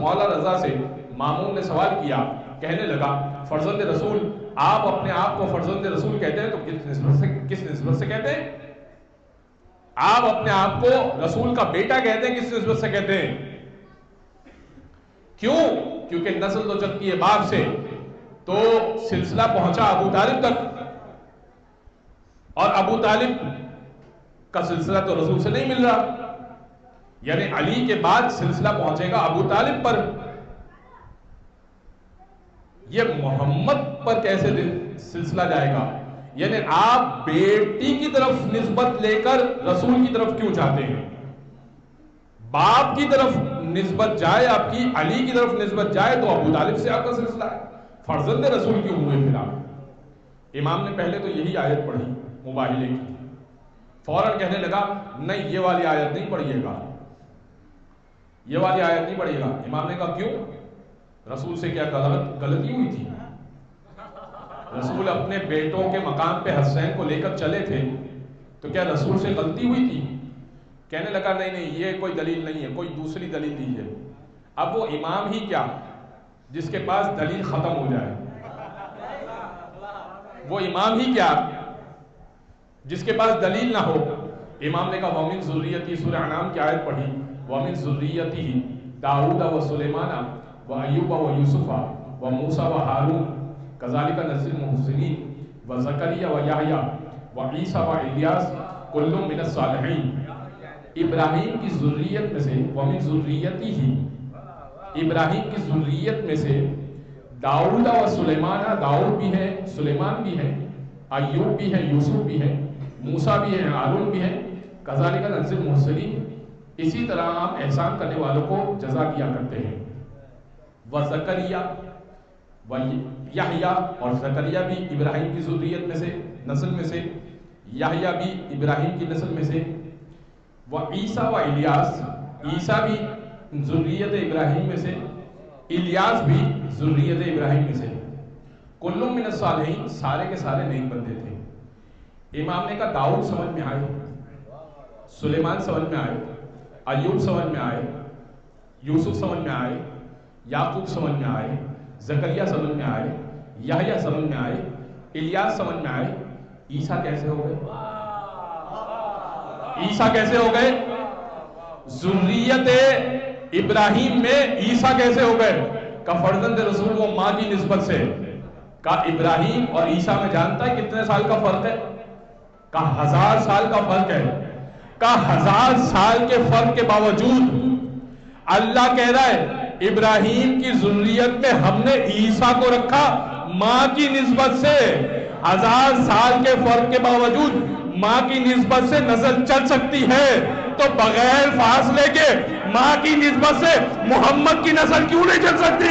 مولا رضا سے مامون نے سوال کیا، کہنے لگا فرزند رسول، آپ اپنے آپ کو فرزند رسول کہتے ہیں تو کس نسبت سے کہتے ہیں؟ آپ اپنے آپ کو رسول کا بیٹا کہتے ہیں، کس نسبت سے کہتے ہیں؟ کیوں؟ کیونکہ نسل تو چلتی ہے باپ سے، تو سلسلہ پہنچا ابو طالب تک، اور ابو طالب کا سلسلہ تو رسول سے نہیں مل رہا، یعنی علی کے بعد سلسلہ پہنچے گا ابو طالب پر، یہ محمد پر کیسے سلسلہ جائے گا؟ یعنی آپ بیٹی کی طرف نسبت لے کر رسول کی طرف کیوں چاہتے ہیں؟ باپ کی طرف نسبت جائے آپ کی، علی کی طرف نسبت جائے تو ابو طالب سے آپ کا سلسلہ ہے، فرزند رسول کیوں ہوئے پھر آپ؟ امام نے پہلے تو یہی آیت پڑھی مباہلے کی، فوراً کہنے لگا نہیں یہ والی آیت نہیں پڑھیے گا، یہ والی آیت نہیں پڑھیے گا۔ امام نے کہا کیوں؟ رسول سے کیا غلطی ہوئی تھی؟ رسول اپنے بیٹوں کے مقام پہ حسین کو لے کر چلے تھے، تو کیا رسول سے غلطی ہوئی تھی؟ کہنے لگا نہیں یہ کوئی دلیل نہیں ہے، کوئی دوسری دلیل دیجیے۔ اب وہ امام ہی کیا جس کے پاس دلیل ختم ہو جائے، وہ امام ہی کیا جس کے پاس دلیل نہ ہو۔ امام نے کہا وَمِن ذُرِّيَّتِهِ، سورہ انعام کی آیت پڑھی، وَمِن ذُرِّيَّتِهِ داؤد وسلیمان وایوب ویوسف وموسیٰ وہارون کذالک نجزی المحسنین وزکریا ویحییٰ وعیسیٰ والیاس کل من الصالحین۔ ابراہیم کی ذریت میں سے، وَمِن ذُرِّيَّتِهِ، ابراہیم کی ذریت میں سے داؤد و سلیمان، داؤد بھی ہے، سلیمان بھی ہے، ایوب بھی ہے، یوسف بھی ہے، موسیٰ بھی ہے، ہارون بھی ہے، کذالک نجزی المحسنین، اسی طرح ہم احسان کرنے والوں کو جزا دیا کرتے ہیں۔ وزکریا ویحییٰ، اور زکریا بھی ابراہیم کی ذریت میں سے، نسل میں سے، یحییٰ بھی ابراہیم کی نسل میں سے، وعیسیٰ و الیاس، عیسیٰ بھی ذریت ابراہیم میں سے، الیاس بھی ذریت ابراہیم میں سے، کل من الصالحین، سارے کے سارے نیک بندے تھے۔ امام نے کہا داؤد سمجھ میں آئے، سلیمان سمجھ میں آئے، ایوب سمجھ میں آئے، یوسف سمجھ میں آئے، یعقوب سمجھ میں آئے، زکریا سمجھ میں آئے، یحییٰ سمجھ میں آئے، الیاس سمجھ میں آئے، عیسیٰ کیسے ہو گئے؟ عیسیٰ کیسے ہو گئے؟ ذریت ابراہیم میں عیسیٰ کیسے ہو گئے؟ کہ فرزند رسول وہ ماں کی نسبت سے، کہ ابراہیم اور عیسیٰ میں جانتا ہے کتنے سال کا فرق ہے؟ کہ 1000 سال کا فرق ہے، کہ 1000 سال کے فرق کے باوجود اللہ کہہ رہا ہے ابراہیم کی ذریت میں ہم نے عیسیٰ کو رکھا ماں کی نسبت سے۔ 1000 سال کے فرق کے باوجود ماں کی نسبت سے نسل چل سکتی ہے، تو بغیر فاصلے کے ماں کی نسبت سے محمد کی نسل کیوں نہیں چل سکتی؟